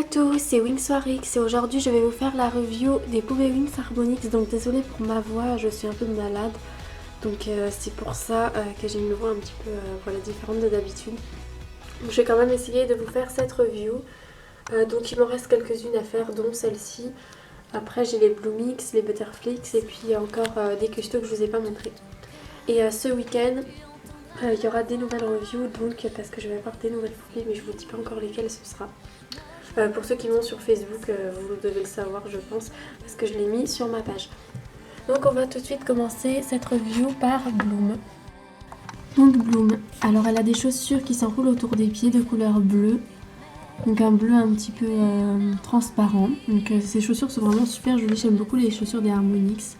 tous, c'est WingsWarX et aujourd'hui je vais vous faire la review des poupées Wings Harmonix. Donc désolée pour ma voix, je suis un peu malade. Donc c'est pour ça que j'ai une voix un petit peu voilà, différente de d'habitude. Je vais quand même essayer de vous faire cette review. Donc il m'en reste quelques-unes à faire, dont celle-ci. Après j'ai les Bloomix, les Butterflix et puis encore des custos que je vous ai pas montré. Et ce week-end, il y aura des nouvelles reviews, donc parce que je vais avoir des nouvelles poupées, mais je vous dis pas encore lesquelles ce sera. Pour ceux qui m'ont sur Facebook, vous devez le savoir je pense, parce que je l'ai mis sur ma page. Donc on va tout de suite commencer cette review par Bloom. Donc Bloom, alors elle a des chaussures qui s'enroulent autour des pieds de couleur bleue. Donc un bleu un petit peu transparent. Donc ces chaussures sont vraiment super jolies, j'aime beaucoup les chaussures des Harmonix.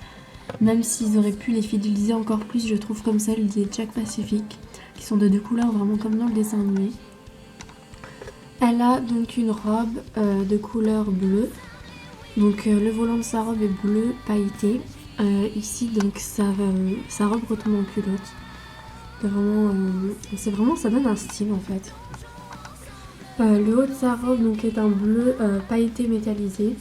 Même s'ils auraient pu les fidéliser encore plus, je trouve, comme celles des Jack Pacific, qui sont de deux couleurs vraiment comme dans le dessin animé. Elle a donc une robe de couleur bleue. Donc le volant de sa robe est bleu pailleté. Ici donc sa robe retombe en culotte. C'est vraiment, ça donne un style en fait. Le haut de sa robe donc est un bleu pailleté métallisé.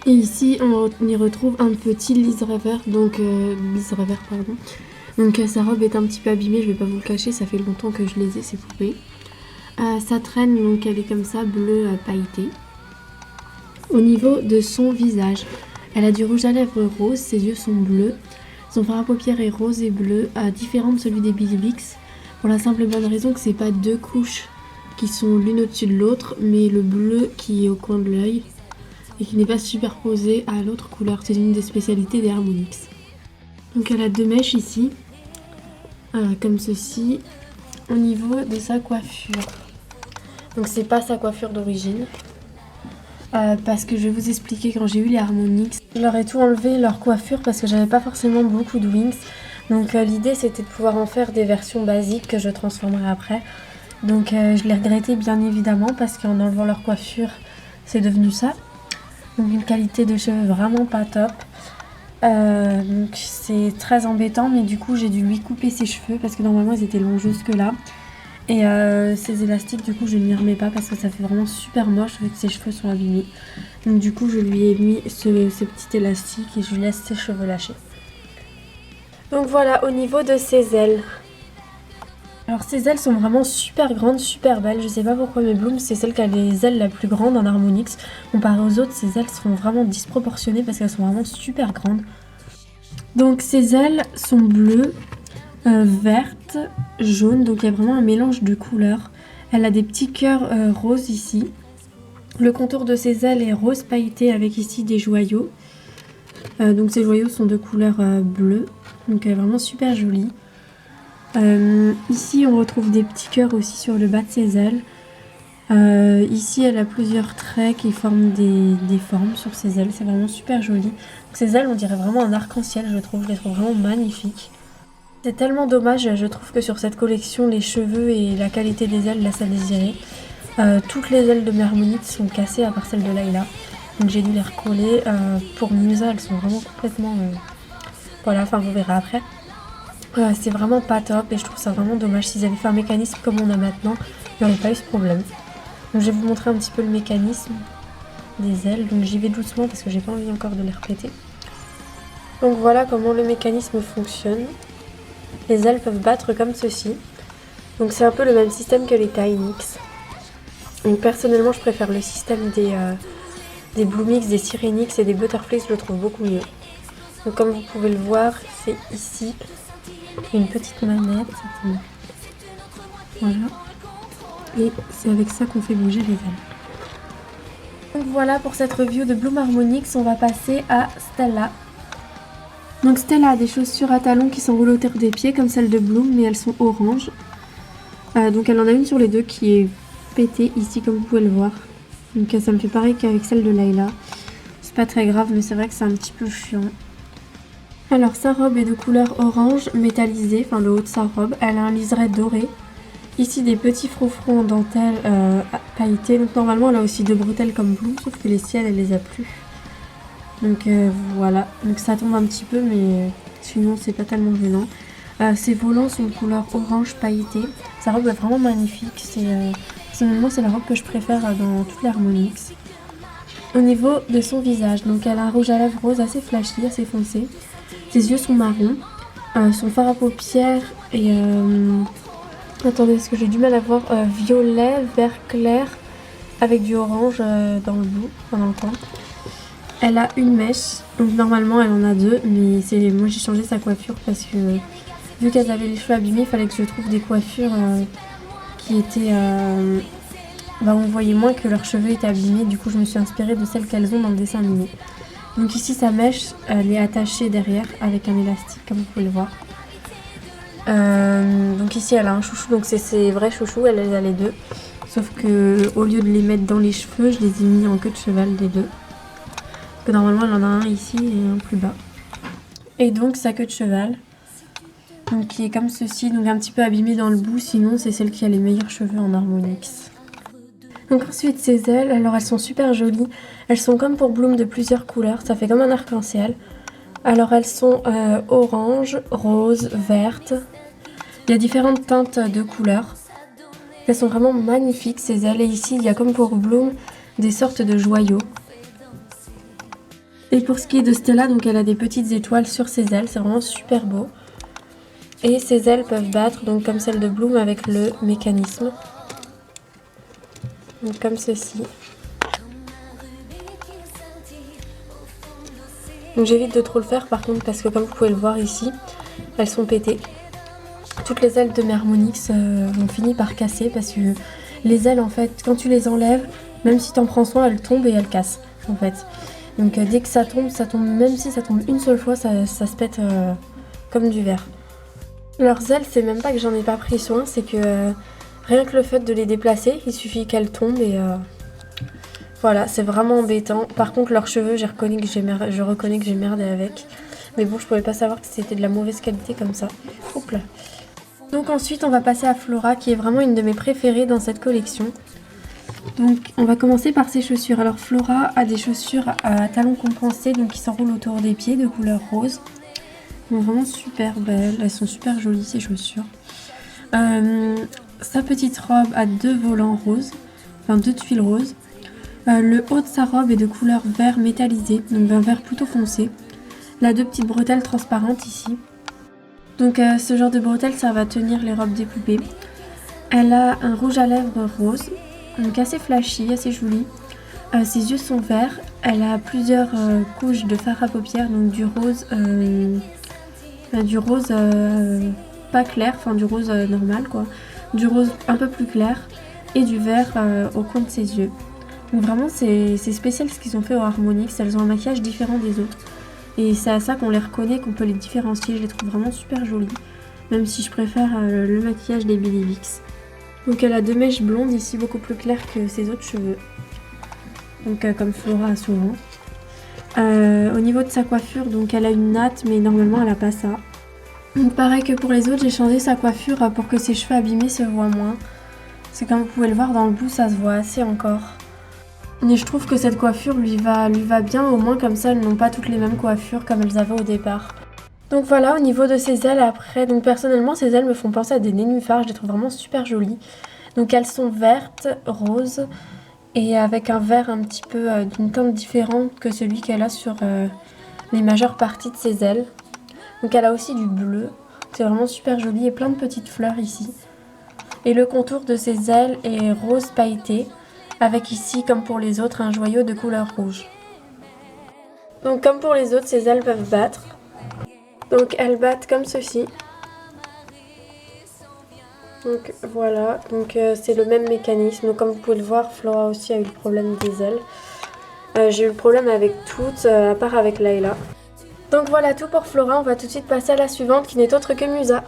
Et ici on y retrouve un petit liseré donc Donc sa robe est un petit peu abîmée, je vais pas vous le cacher, ça fait longtemps que je les ai ces poupées. Ça traîne, donc elle est comme ça, bleu pailleté. Au niveau de son visage, elle a du rouge à lèvres rose, ses yeux sont bleus. Son fard à paupières est rose et bleu, différent de celui des Bix, pour la simple et bonne raison que c'est pas deux couches qui sont l'une au-dessus de l'autre, mais le bleu qui est au coin de l'œil et qui n'est pas superposé à l'autre couleur. C'est une des spécialités des Harmonix. Donc elle a deux mèches ici, comme ceci, au niveau de sa coiffure. Donc c'est pas sa coiffure d'origine. Parce que je vais vous expliquer, quand j'ai eu les Harmonix, je leur ai tout enlevé leur coiffure parce que j'avais pas forcément beaucoup de wings. Donc l'idée c'était de pouvoir en faire des versions basiques que je transformerai après. Donc je l'ai regretté bien évidemment parce qu'en enlevant leur coiffure c'est devenu ça. Donc une qualité de cheveux vraiment pas top. Donc c'est très embêtant, mais du coup j'ai dû lui couper ses cheveux parce que normalement ils étaient longs jusque là. Et ces élastiques, du coup je ne m'y remets pas parce que ça fait vraiment super moche vu que ses cheveux sont abîmés. Donc du coup je lui ai mis ce petit élastique et je lui laisse ses cheveux lâchés. Donc voilà, au niveau de ses ailes. Alors ces ailes sont vraiment super grandes, super belles. Je sais pas pourquoi, mais Bloom c'est celle qui a les ailes la plus grande en Harmonix. Comparé aux autres, ces ailes sont vraiment disproportionnées parce qu'elles sont vraiment super grandes. Donc ces ailes sont bleues, verte, jaune, donc il y a vraiment un mélange de couleurs. Elle a des petits cœurs roses ici. Le contour de ses ailes est rose pailleté avec ici des joyaux. Donc ces joyaux sont de couleur bleue, donc vraiment super jolie. Ici on retrouve des petits cœurs aussi sur le bas de ses ailes. Ici elle a plusieurs traits qui forment des formes sur ses ailes, c'est vraiment super joli. Donc, ses ailes on dirait vraiment un arc-en-ciel, je les trouve vraiment magnifiques. C'est tellement dommage, je trouve que sur cette collection, les cheveux et la qualité des ailes laissent à désirer. Toutes les ailes de mes Harmonix sont cassées à part celle de Layla. Donc j'ai dû les recoller. Pour Musa, elles sont vraiment complètement... Voilà, enfin vous verrez après. C'est vraiment pas top et je trouve ça vraiment dommage. S'ils avaient fait un mécanisme comme on a maintenant, il n'y aurait pas eu ce problème. Donc je vais vous montrer un petit peu le mécanisme des ailes. Donc j'y vais doucement parce que j'ai pas envie encore de les répéter. Donc voilà comment le mécanisme fonctionne. Les ailes peuvent battre comme ceci. Donc c'est un peu le même système que les Tynix. Donc personnellement je préfère le système des Bloomix, des Sirenix et des Butterflies, je le trouve beaucoup mieux. Donc comme vous pouvez le voir, c'est ici une petite manette. Voilà. Et c'est avec ça qu'on fait bouger les ailes. Donc voilà pour cette review de Bloom Harmonix, on va passer à Stella. Donc Stella a des chaussures à talons qui s'enroulent autour des pieds comme celles de Bloom, mais elles sont oranges. Donc elle en a une sur les deux qui est pétée ici comme vous pouvez le voir. Donc ça me fait pareil qu'avec celle de Layla. C'est pas très grave, mais c'est vrai que c'est un petit peu chiant. Alors sa robe est de couleur orange métallisée, enfin le haut de sa robe. Elle a un liseré doré. Ici des petits froufrous en dentelle pailletés. Donc normalement elle a aussi deux bretelles comme Bloom, sauf que les siennes elle les a plus. Donc voilà, donc ça tombe un petit peu, mais sinon c'est pas tellement gênant. Ses volants sont de couleur orange pailleté. Sa robe est vraiment magnifique, Personnellement, c'est la robe que je préfère dans toute l'Harmonix. Au niveau de son visage, donc elle a un rouge à lèvres rose assez flashy, assez foncé. Ses yeux sont marrons. Son fard à paupières est... attendez, parce que j'ai du mal à voir. Violet, vert clair, avec du orange dans le bout, enfin dans le coin. Elle a une mèche, donc normalement elle en a deux, mais moi j'ai changé sa coiffure parce que vu qu'elle avait les cheveux abîmés, il fallait que je trouve des coiffures qui étaient... on voyait moins que leurs cheveux étaient abîmés, du coup je me suis inspirée de celles qu'elles ont dans le dessin animé. Donc ici sa mèche, elle est attachée derrière avec un élastique comme vous pouvez le voir. Donc ici elle a un chouchou, donc c'est ses vrais chouchous, elle a les deux. Sauf que au lieu de les mettre dans les cheveux, je les ai mis en queue de cheval les deux. Parce que normalement elle en a un ici et un plus bas. Et donc sa queue de cheval, donc qui est comme ceci, donc un petit peu abîmée dans le bout, sinon c'est celle qui a les meilleurs cheveux en Harmonix. Donc ensuite ses ailes, alors elles sont super jolies, elles sont comme pour Bloom de plusieurs couleurs, ça fait comme un arc-en-ciel. Alors elles sont orange, rose, verte, il y a différentes teintes de couleurs. Elles sont vraiment magnifiques ces ailes et ici il y a comme pour Bloom des sortes de joyaux. Et pour ce qui est de Stella, donc elle a des petites étoiles sur ses ailes, c'est vraiment super beau. Et ses ailes peuvent battre donc comme celle de Bloom avec le mécanisme. Donc comme ceci. Donc j'évite de trop le faire par contre parce que comme vous pouvez le voir ici, elles sont pétées. Toutes les ailes de mes Harmonix ont fini par casser parce que les ailes en fait, quand tu les enlèves, même si tu en prends soin, elles tombent et elles cassent en fait. Donc dès que ça tombe, même si ça tombe une seule fois, ça se pète comme du verre. Leurs ailes, c'est même pas que j'en ai pas pris soin, c'est que rien que le fait de les déplacer, il suffit qu'elles tombent et voilà, c'est vraiment embêtant. Par contre, leurs cheveux, je reconnais que j'ai merdé avec. Mais bon, je pouvais pas savoir que c'était de la mauvaise qualité comme ça. Hop là. Donc ensuite, on va passer à Flora, qui est vraiment une de mes préférées dans cette collection. Donc on va commencer par ses chaussures. Alors Flora a des chaussures à talons compensés, donc qui s'enroulent autour des pieds, de couleur rose. Donc vraiment super belles, elles sont super jolies ces chaussures. Sa petite robe a deux volants roses, enfin deux tuiles roses. Le haut de sa robe est de couleur vert métallisé, donc d'un vert plutôt foncé. Elle a deux petites bretelles transparentes ici. Donc ce genre de bretelles, ça va tenir les robes des poupées. Elle a un rouge à lèvres rose, donc assez flashy, assez joli. Ses yeux sont verts. Elle a plusieurs couches de fard à paupières, donc du rose pas clair, enfin du rose normal quoi. Du rose un peu plus clair et du vert au coin de ses yeux. Donc vraiment c'est spécial ce qu'ils ont fait au Harmonix, elles ont un maquillage différent des autres. Et c'est à ça qu'on les reconnaît, qu'on peut les différencier, je les trouve vraiment super jolies. Même si je préfère le maquillage des Billy Vicks. Donc elle a deux mèches blondes ici beaucoup plus claires que ses autres cheveux. Donc comme Flora a souvent. Au niveau de sa coiffure, donc elle a une natte mais normalement elle a pas ça. Donc pareil que pour les autres, j'ai changé sa coiffure pour que ses cheveux abîmés se voient moins. Parce que comme vous pouvez le voir dans le bout, ça se voit assez encore. Mais je trouve que cette coiffure lui va bien, au moins comme ça elles n'ont pas toutes les mêmes coiffures comme elles avaient au départ. Donc voilà, au niveau de ses ailes après, donc personnellement ces ailes me font penser à des nénuphars, je les trouve vraiment super jolies. Donc elles sont vertes, roses et avec un vert un petit peu d'une teinte différente que celui qu'elle a sur les majeures parties de ses ailes. Donc elle a aussi du bleu, c'est vraiment super joli et plein de petites fleurs ici. Et le contour de ses ailes est rose pailleté, avec ici comme pour les autres un joyau de couleur rouge. Donc comme pour les autres, ses ailes peuvent battre. Donc elles battent comme ceci. Donc voilà, donc c'est le même mécanisme. Donc comme vous pouvez le voir, Flora aussi a eu le problème des ailes. J'ai eu le problème avec toutes, à part avec Layla. Donc voilà tout pour Flora, on va tout de suite passer à la suivante qui n'est autre que Musa.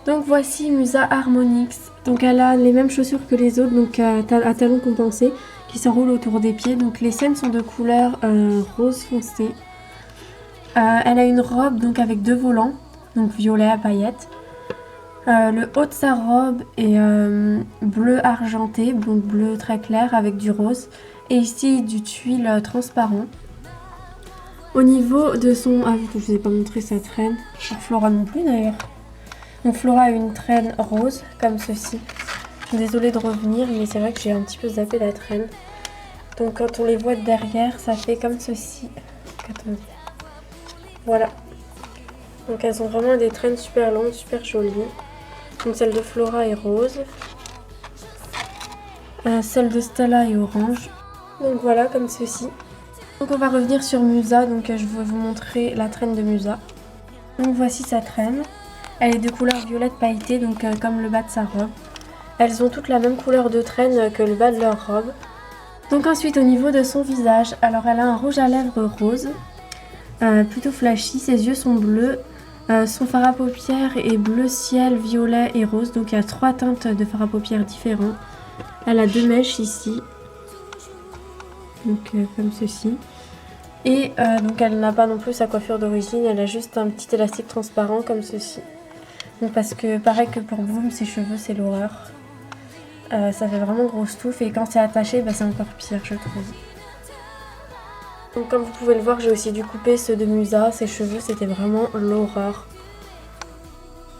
Donc voici Musa Harmonix. Donc elle a les mêmes chaussures que les autres, donc à talons compensés, qui s'enroulent autour des pieds. Donc les scènes sont de couleur rose foncé. Elle a une robe donc avec deux volants, donc violet à paillettes. Le haut de sa robe est bleu argenté, donc bleu très clair avec du rose. Et ici du tuile transparent. Au niveau de son... Ah, je ne vous ai pas montré sa traîne. Flora non plus d'ailleurs. Donc Flora a une traîne rose, comme ceci. Désolée de revenir, mais c'est vrai que j'ai un petit peu zappé la traîne. Donc quand on les voit de derrière, ça fait comme ceci. Attendez. Voilà. Donc elles ont vraiment des traînes super longues, super jolies. Donc celle de Flora est rose. Celle de Stella est orange. Donc voilà, comme ceci. Donc on va revenir sur Musa, donc je vais vous montrer la traîne de Musa. Donc voici sa traîne. Elle est de couleur violette pailletée, donc comme le bas de sa robe. Elles ont toutes la même couleur de traîne que le bas de leur robe. Donc ensuite au niveau de son visage, alors elle a un rouge à lèvres rose, plutôt flashy, ses yeux sont bleus, son fard à paupières est bleu ciel, violet et rose, donc il y a 3 teintes de fard à paupières différents. Elle a 2 mèches ici, donc comme ceci. Et donc elle n'a pas non plus sa coiffure d'origine, elle a juste un petit élastique transparent comme ceci. Donc parce que pareil que pour Bloom, ses cheveux c'est l'horreur. Ça fait vraiment grosse touffe et quand c'est attaché, bah, c'est encore pire je trouve. Donc comme vous pouvez le voir, j'ai aussi dû couper ceux de Musa, ses cheveux c'était vraiment l'horreur.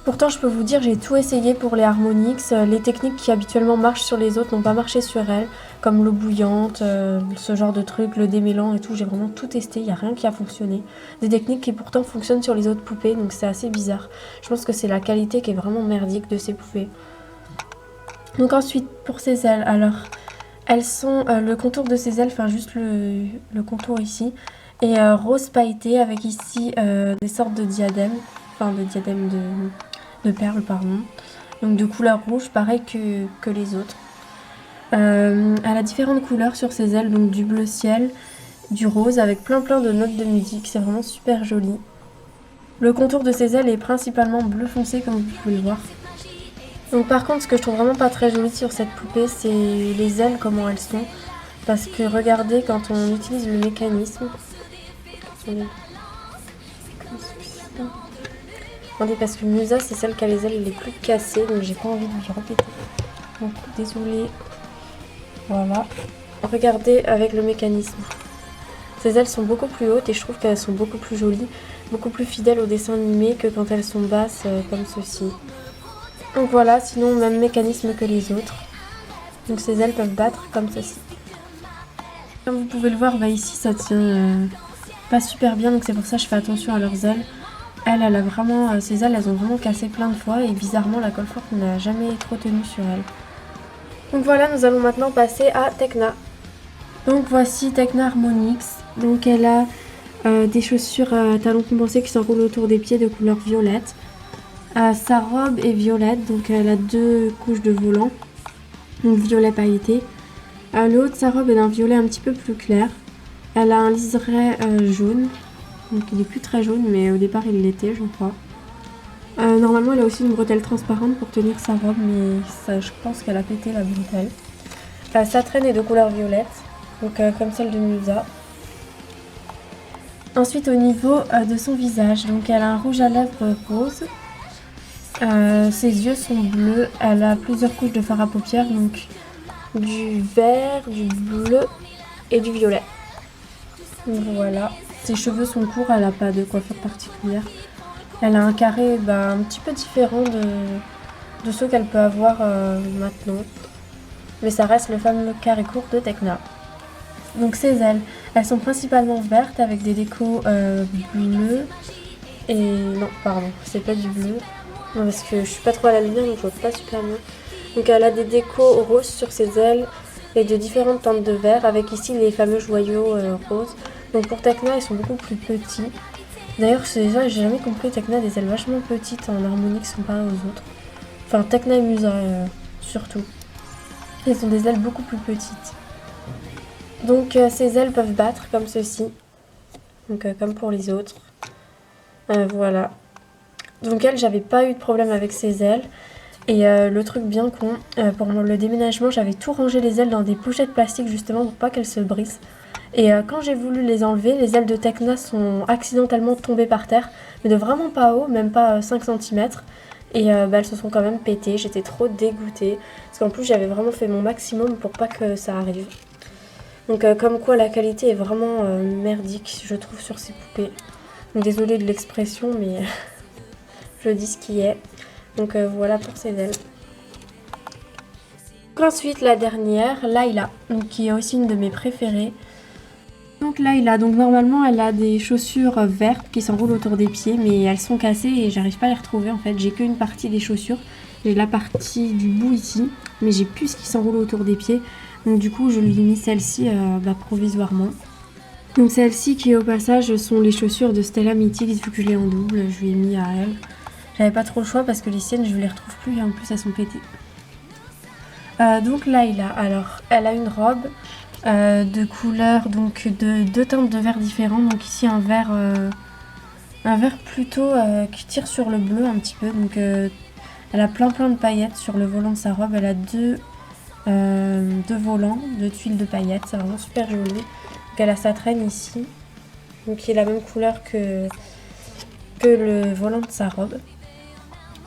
Pourtant je peux vous dire, j'ai tout essayé pour les Harmonix, les techniques qui habituellement marchent sur les autres n'ont pas marché sur elles, comme l'eau bouillante, ce genre de trucs, le démêlant et tout, j'ai vraiment tout testé, il n'y a rien qui a fonctionné. Des techniques qui pourtant fonctionnent sur les autres poupées, donc c'est assez bizarre. Je pense que c'est la qualité qui est vraiment merdique de ces poupées. Donc ensuite pour ses ailes, alors elles sont le contour de ses ailes, enfin juste le contour ici, est rose pailleté avec ici des sortes de diadèmes, enfin de diadèmes de perles pardon, donc de couleur rouge pareil que les autres. Elle a différentes couleurs sur ses ailes, donc du bleu ciel, du rose avec plein de notes de musique, c'est vraiment super joli. Le contour de ses ailes est principalement bleu foncé comme vous pouvez le voir. Donc par contre, ce que je trouve vraiment pas très joli sur cette poupée, c'est les ailes, comment elles sont. Parce que regardez, quand on utilise le mécanisme... Attendez, parce que Musa, c'est celle qui a les ailes les plus cassées, donc j'ai pas envie de vous répéter. Donc désolée. Voilà. Regardez avec le mécanisme. Ces ailes sont beaucoup plus hautes et je trouve qu'elles sont beaucoup plus jolies, beaucoup plus fidèles au dessin animé que quand elles sont basses comme ceci. Donc voilà, sinon même mécanisme que les autres. Donc ces ailes peuvent battre comme ceci. Comme vous pouvez le voir, bah ici ça tient pas super bien, donc c'est pour ça que je fais attention à leurs ailes. Elle a vraiment, ces ailes elles ont vraiment cassé plein de fois et bizarrement la colle forte n'a jamais trop tenu sur elle. Donc voilà, nous allons maintenant passer à Tecna. Donc voici Tecna Harmonix. Donc elle a des chaussures à talons compensés qui s'enroulent autour des pieds de couleur violette. Sa robe est violette, donc elle a 2 couches de volant, donc violet pailleté. Le haut de sa robe est d'un violet un petit peu plus clair. Elle a un liseré jaune, donc il est plus très jaune, mais au départ il l'était, je crois. Normalement elle a aussi une bretelle transparente pour tenir sa robe, mais ça, je pense qu'elle a pété la bretelle. Sa traîne est de couleur violette, donc comme celle de Musa. Ensuite au niveau de son visage, donc elle a un rouge à lèvres rose. Ses yeux sont bleus, elle a plusieurs couches de fard à paupières, donc du vert, du bleu et du violet. Donc voilà, ses cheveux sont courts, elle n'a pas de coiffure particulière. Elle a un carré un petit peu différent de ceux qu'elle peut avoir maintenant. Mais ça reste le fameux carré court de Tecna. Donc ses ailes, elles sont principalement vertes avec des décos bleus. Et non, pardon, c'est pas du bleu. Non, parce que je suis pas trop à la lumière, donc je vois pas super bien. Donc elle a des décos roses sur ses ailes et de différentes teintes de vert avec ici les fameux joyaux roses. Donc pour Tecna, ils sont beaucoup plus petits. D'ailleurs, j'ai jamais compris, Tecna a des ailes vachement petites en Harmonix comparé aux autres. Enfin, Tecna et Musa surtout. Ils ont des ailes beaucoup plus petites. Donc ces ailes peuvent battre comme ceci. Donc comme pour les autres. Voilà. Donc elle, j'avais pas eu de problème avec ses ailes. Et le truc bien con, pour le déménagement, j'avais tout rangé les ailes dans des pochettes plastiques justement pour pas qu'elles se brisent. Et quand j'ai voulu les enlever, les ailes de Tecna sont accidentellement tombées par terre, mais de vraiment pas haut, même pas 5 cm. Et elles se sont quand même pétées, j'étais trop dégoûtée. Parce qu'en plus j'avais vraiment fait mon maximum pour pas que ça arrive. Donc comme quoi la qualité est vraiment merdique, je trouve, sur ces poupées. Donc désolée de l'expression, mais je dis ce qui est. Donc voilà pour ces ailes. Ensuite, la dernière, Layla, donc, qui est aussi une de mes préférées. Donc Layla, donc normalement elle a des chaussures vertes qui s'enroulent autour des pieds, mais elles sont cassées et j'arrive pas à les retrouver en fait. J'ai qu'une partie des chaussures, j'ai la partie du bout ici, mais j'ai plus ce qui s'enroule autour des pieds. Donc du coup je lui ai mis celle-ci provisoirement. Donc celle-ci qui au passage sont les chaussures de Stella Mythics, vu que je l'ai en double, je lui ai mis à elle. J'avais pas trop le choix parce que les siennes je les retrouve plus et en plus elles sont pétées. Donc Layla, alors elle a une robe de couleurs, donc de deux teintes de vert différents. Donc ici un vert plutôt qui tire sur le bleu un petit peu. Donc elle a plein de paillettes sur le volant de sa robe. Elle a deux volants de tuiles de paillettes, c'est vraiment super joli. Donc elle a sa traîne ici, donc qui est la même couleur que le volant de sa robe.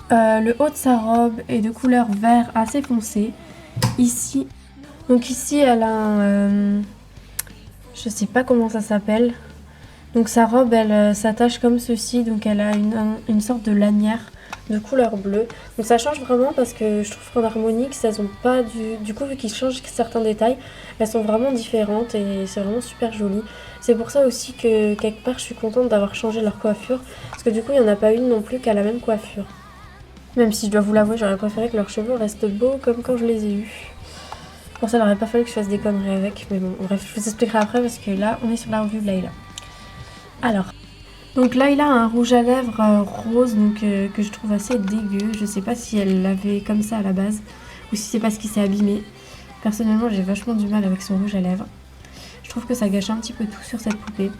Le haut de sa robe est de couleur vert assez foncé. Ici, elle a je sais pas comment ça s'appelle. Donc sa robe, elle s'attache comme ceci. Donc elle a une sorte de lanière de couleur bleue. Donc ça change vraiment parce que je trouve qu'en Harmonix, elles ont pas du coup, vu qu'ils changent certains détails, elles sont vraiment différentes et c'est vraiment super joli. C'est pour ça aussi que quelque part je suis contente d'avoir changé leur coiffure. Parce que du coup, il n'y en a pas une non plus qui a la même coiffure. Même si je dois vous l'avouer, j'aurais préféré que leurs cheveux restent beaux comme quand je les ai eus. Pour ça, il n'aurait pas fallu que je fasse des conneries avec. Mais bon, bref, je vous expliquerai après parce que là, on est sur la revue de Layla. Alors, donc Layla a un rouge à lèvres rose donc, que je trouve assez dégueu. Je sais pas si elle l'avait comme ça à la base ou si c'est parce qu'il s'est abîmé. Personnellement, j'ai vachement du mal avec son rouge à lèvres. Je trouve que ça gâche un petit peu tout sur cette poupée.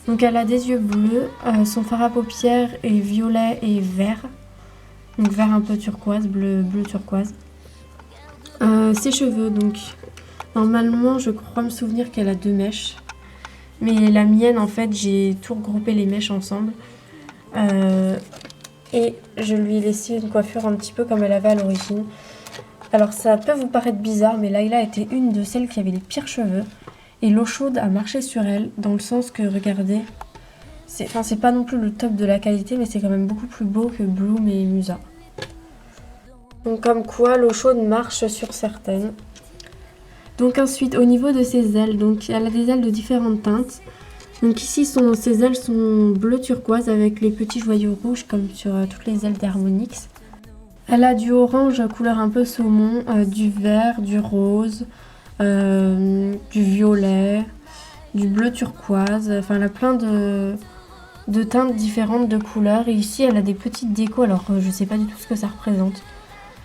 Donc elle a des yeux bleus, son fard à paupières est violet et vert. Donc vert un peu turquoise, bleu turquoise. Ses cheveux, donc normalement je crois me souvenir qu'elle a 2 mèches. Mais la mienne en fait j'ai tout regroupé les mèches ensemble. Et je lui ai laissé une coiffure un petit peu comme elle avait à l'origine. Alors ça peut vous paraître bizarre mais Layla était une de celles qui avait les pires cheveux. Et l'eau chaude a marché sur elle dans le sens que regardez. C'est pas non plus le top de la qualité mais c'est quand même beaucoup plus beau que Bloom et Musa. Donc comme quoi l'eau chaude marche sur certaines. Donc ensuite au niveau de ses ailes, donc elle a des ailes de différentes teintes. Donc ici ses ailes sont bleu turquoise avec les petits joyaux rouges comme sur toutes les ailes d'Harmonix. Elle a du orange couleur un peu saumon, du vert, du rose, du violet, du bleu turquoise. Enfin elle a plein de teintes différentes de couleurs. Et ici elle a des petites décos, alors je sais pas du tout ce que ça représente.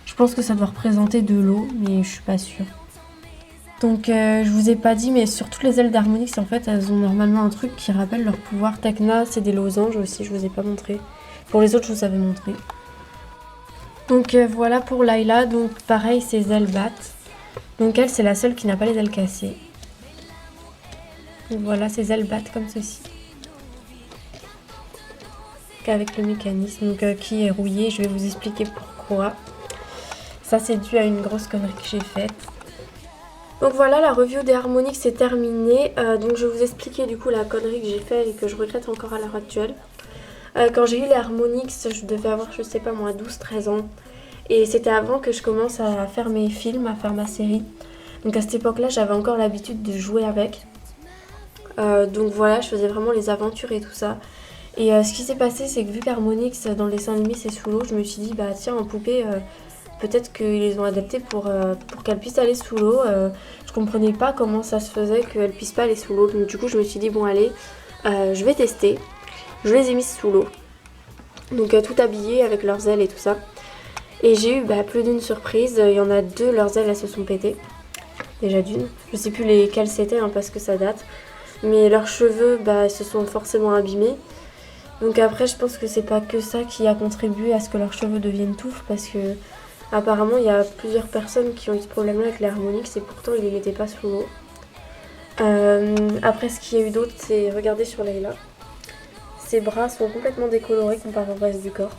Je pense que ça doit représenter de l'eau, mais je suis pas sûre. Donc je vous ai pas dit, mais sur toutes les ailes d'Harmonix, en fait, elles ont normalement un truc qui rappelle leur pouvoir. Tecna, c'est des losanges aussi, je vous ai pas montré. Pour les autres, je vous avais montré. Donc voilà pour Layla, donc pareil, ses ailes battent. Donc elle, c'est la seule qui n'a pas les ailes cassées. Donc voilà, ses ailes battent comme ceci. Avec le mécanisme qui est rouillé, je vais vous expliquer pourquoi. Ça, c'est dû à une grosse connerie que j'ai faite. Donc voilà, la review des Harmonix est terminée. Donc je vais vous expliquer du coup la connerie que j'ai faite et que je regrette encore à l'heure actuelle. Quand j'ai eu les Harmonix, je devais avoir, je sais pas moi, 12-13 ans. Et c'était avant que je commence à faire mes films, à faire ma série. Donc à cette époque-là, j'avais encore l'habitude de jouer avec. Donc voilà, je faisais vraiment les aventures et tout ça. Et ce qui s'est passé, c'est que vu qu'Harmonix dans les dessins animés c'est sous l'eau, je me suis dit, bah tiens, en poupée... peut-être qu'ils les ont adaptés pour qu'elle puisse aller sous l'eau. Je comprenais pas comment ça se faisait qu'elle puisse pas aller sous l'eau. Donc du coup je me suis dit bon allez, je vais tester. Je les ai mises sous l'eau. Donc tout habillées avec leurs ailes et tout ça. Et j'ai eu plus d'une surprise. Il y en a 2, leurs ailes elles se sont pétées. Déjà d'une. Je sais plus lesquelles c'était parce que ça date. Mais leurs cheveux se sont forcément abîmés. Donc après je pense que c'est pas que ça qui a contribué à ce que leurs cheveux deviennent touffes parce que... apparemment, il y a plusieurs personnes qui ont eu ce problème-là avec les Harmonix et pourtant, ils ne les mettaient pas sous l'eau. Après, ce qu'il y a eu d'autre, c'est, regardez sur Layla. Ses bras sont complètement décolorés comparé au reste du corps.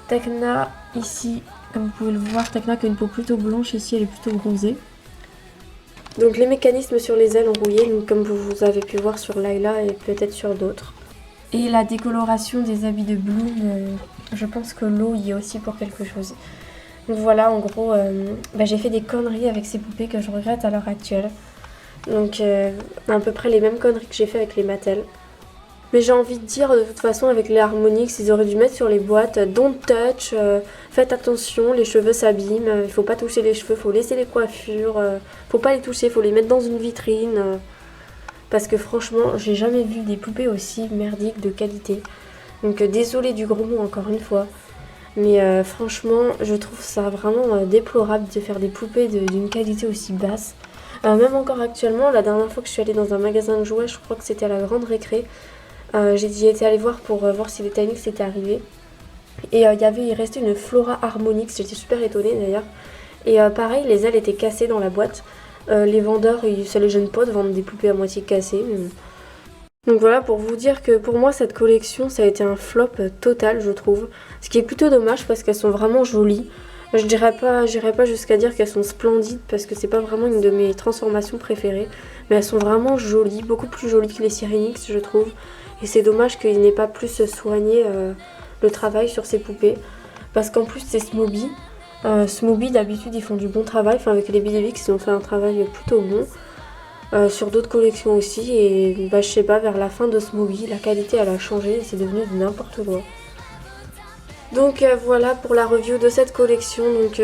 Tecna, ici, comme vous pouvez le voir, Tecna qui a une peau plutôt blanche, ici, elle est plutôt bronzée. Donc les mécanismes sur les ailes ont rouillé, donc, comme vous avez pu voir sur Layla et peut-être sur d'autres. Et la décoloration des habits de Bloom, je pense que l'eau y est aussi pour quelque chose. Donc voilà, en gros, j'ai fait des conneries avec ces poupées que je regrette à l'heure actuelle. Donc à peu près les mêmes conneries que j'ai fait avec les Mattel. Mais j'ai envie de dire, de toute façon, avec les Harmonix, ils auraient dû mettre sur les boîtes don't touch, faites attention, les cheveux s'abîment, il faut pas toucher les cheveux, faut laisser les coiffures, faut pas les toucher, faut les mettre dans une vitrine. Parce que franchement, j'ai jamais vu des poupées aussi merdiques de qualité. Donc désolée du gros mot encore une fois. Mais franchement, je trouve ça vraiment déplorable de faire des poupées d'une qualité aussi basse. Même encore actuellement, la dernière fois que je suis allée dans un magasin de jouets, je crois que c'était à la Grande Récré. J'ai été allée voir pour voir si les Tynix étaient arrivés. Et il restait une Flora Harmonix, j'étais super étonnée d'ailleurs. Et pareil, les ailes étaient cassées dans la boîte. Les vendeurs, ça les gêne pas de vendre des poupées à moitié cassées. Mais bon. Donc voilà, pour vous dire que pour moi, cette collection, ça a été un flop total, je trouve. Ce qui est plutôt dommage parce qu'elles sont vraiment jolies. J'irai pas jusqu'à dire qu'elles sont splendides parce que c'est pas vraiment une de mes transformations préférées. Mais elles sont vraiment jolies, beaucoup plus jolies que les Sirenix, je trouve. Et c'est dommage qu'il n'ait pas plus soigné le travail sur ces poupées. Parce qu'en plus, c'est Smoby. Smoby, d'habitude, ils font du bon travail. Enfin, avec les Bidevix, ils ont fait un travail plutôt bon. Sur d'autres collections aussi. Et je sais pas, vers la fin de Smoby, la qualité, elle a changé. Et c'est devenu de n'importe quoi. Donc voilà pour la review de cette collection. Donc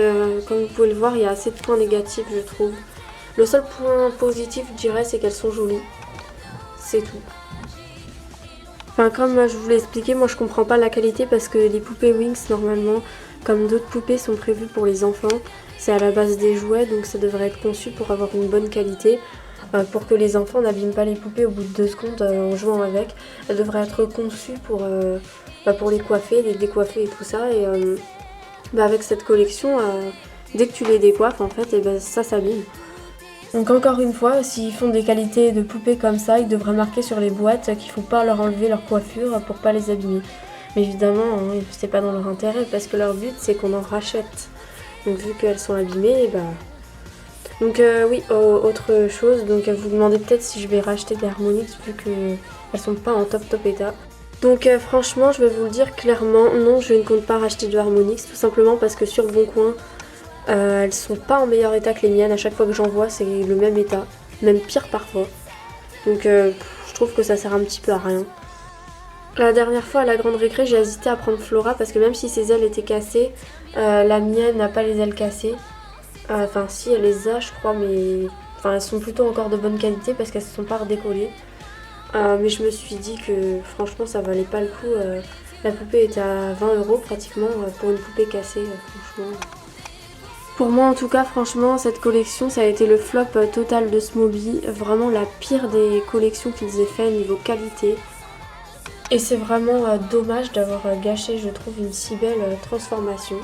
comme vous pouvez le voir, il y a assez de points négatifs, je trouve. Le seul point positif, je dirais, c'est qu'elles sont jolies. C'est tout. Enfin, comme je vous l'ai expliqué, moi je comprends pas la qualité parce que les poupées Winx, normalement, comme d'autres poupées, sont prévues pour les enfants. C'est à la base des jouets, donc ça devrait être conçu pour avoir une bonne qualité. Pour que les enfants n'abîment pas les poupées au bout de 2 secondes en jouant avec. Elles devraient être conçues pour les coiffer, les décoiffer et tout ça. Et avec cette collection, dès que tu les décoiffes, en fait, ça s'abîme. Donc encore une fois, s'ils font des qualités de poupées comme ça, ils devraient marquer sur les boîtes qu'il ne faut pas leur enlever leur coiffure pour pas les abîmer. Mais évidemment, c'est pas dans leur intérêt parce que leur but c'est qu'on en rachète. Donc vu qu'elles sont abîmées, Donc oui, autre chose, donc vous vous demandez peut-être si je vais racheter des Harmonix vu qu'elles sont pas en top état. Donc franchement, je vais vous le dire clairement, non, je ne compte pas racheter de Harmonix, tout simplement parce que sur Boncoin, elles sont pas en meilleur état que les miennes. À chaque fois que j'en vois, c'est le même état, même pire parfois. Donc je trouve que ça sert un petit peu à rien. La dernière fois à la Grande Récré, j'ai hésité à prendre Flora parce que même si ses ailes étaient cassées, la mienne n'a pas les ailes cassées. Enfin si, elle les a je crois, mais elles sont plutôt encore de bonne qualité parce qu'elles ne se sont pas redécollées. Mais je me suis dit que franchement ça valait pas le coup. La poupée était à 20 € pratiquement pour une poupée cassée, franchement. Pour moi en tout cas, franchement, cette collection ça a été le flop total de Smoby. Vraiment la pire des collections qu'ils aient fait niveau qualité. Et c'est vraiment dommage d'avoir gâché, je trouve, une si belle transformation.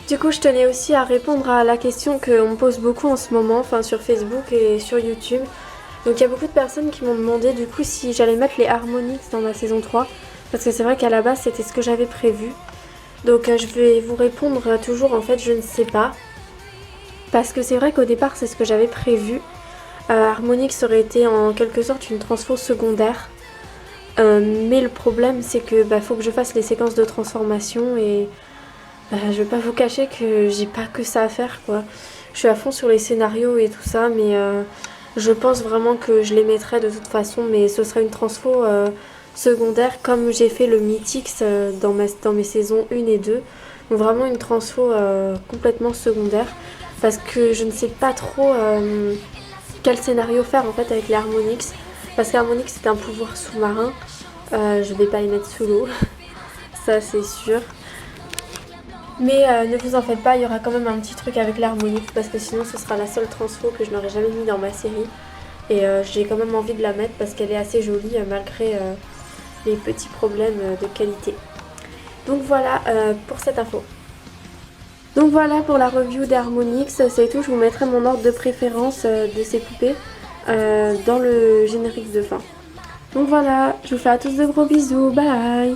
Du coup, je tenais aussi à répondre à la question qu'on me pose beaucoup en ce moment, sur Facebook et sur YouTube. Donc il y a beaucoup de personnes qui m'ont demandé du coup si j'allais mettre les Harmonix dans ma saison 3. Parce que c'est vrai qu'à la base c'était ce que j'avais prévu. Donc je vais vous répondre toujours en fait je ne sais pas. Parce que c'est vrai qu'au départ c'est ce que j'avais prévu. Harmonix aurait été en quelque sorte une transfo secondaire. Mais le problème c'est que faut que je fasse les séquences de transformation et je vais pas vous cacher que j'ai pas que ça à faire quoi. Je suis à fond sur les scénarios et tout ça mais je pense vraiment que je les mettrai de toute façon mais ce sera une transfo secondaire comme j'ai fait le Mythix dans mes saisons 1 et 2. Donc vraiment une transfo complètement secondaire parce que je ne sais pas trop quel scénario faire en fait avec les Harmonix. Parce qu'Harmonix c'est un pouvoir sous-marin, je vais pas les mettre sous l'eau, ça c'est sûr. Mais ne vous en faites pas, il y aura quand même un petit truc avec l'Harmonix parce que sinon ce sera la seule transfo que je n'aurais jamais mis dans ma série. Et j'ai quand même envie de la mettre parce qu'elle est assez jolie malgré les petits problèmes de qualité. Donc voilà pour cette info. Donc voilà pour la review d'Harmonix, c'est tout, je vous mettrai mon ordre de préférence de ces poupées dans le générique de fin. Donc voilà, je vous fais à tous de gros bisous, bye.